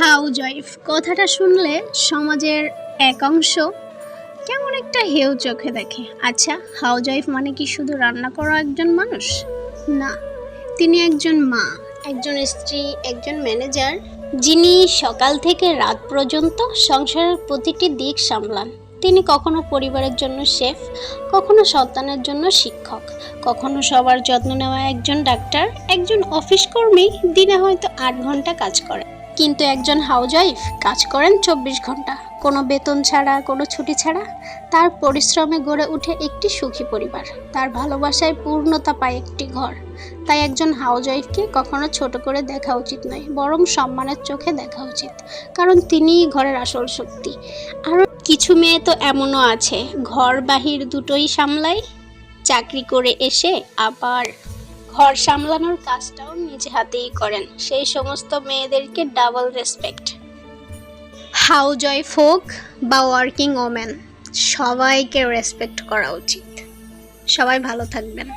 Housewife কথাটা শুনলে সমাজের এক অংশ কেমন একটা হেয় চোখে দেখে। আচ্ছা, হাউজওয়াইফ মানে কি শুধু রান্না করা একজন মানুষ? না, তিনি একজন মা, একজন স্ত্রী, একজন ম্যানেজার, যিনি সকাল থেকে রাত পর্যন্ত সংসারের প্রতিটি দিক সামলান। তিনি কখনো পরিবারের জন্য শেফ, কখনো সন্তানের জন্য শিক্ষক, কখনো সবার যত্ন নেওয়া একজন ডাক্তার, একজন অফিস কর্মী দিনে হয়তো 8 ঘন্টা কাজ করে। কিন্তু একজন হাউজওয়াইফ কাজ করেন 24 ঘন্টা, কোনো বেতন ছাড়া, কোনো ছুটি ছাড়া। তার পরিশ্রমে গড়ে ওঠে একটি সুখী পরিবার, তার ভালোবাসায় পূর্ণতা পায় একটি ঘর। তাই একজন হাউজওয়াইফকে কখনো ছোট করে দেখা উচিত নয়, বরং সম্মানের চোখে দেখা উচিত, কারণ তিনিই ঘরের আসল শক্তি। আর কিছু মেয়ে তো এমনও আছে, ঘর বাহির দুটোই সামলায়, চাকরি করে এসে আবার ঘর সামলানোর কাজটাও নিজে হাতেই করেন। সেই সমস্ত মেয়েদেরকে ডাবল রেসপেক্ট। হাউজওয়াইফ হোক বা ওয়ার্কিং ওম্যান, সবাইকে রেসপেক্ট করা উচিত। সবাই ভালো থাকবেন।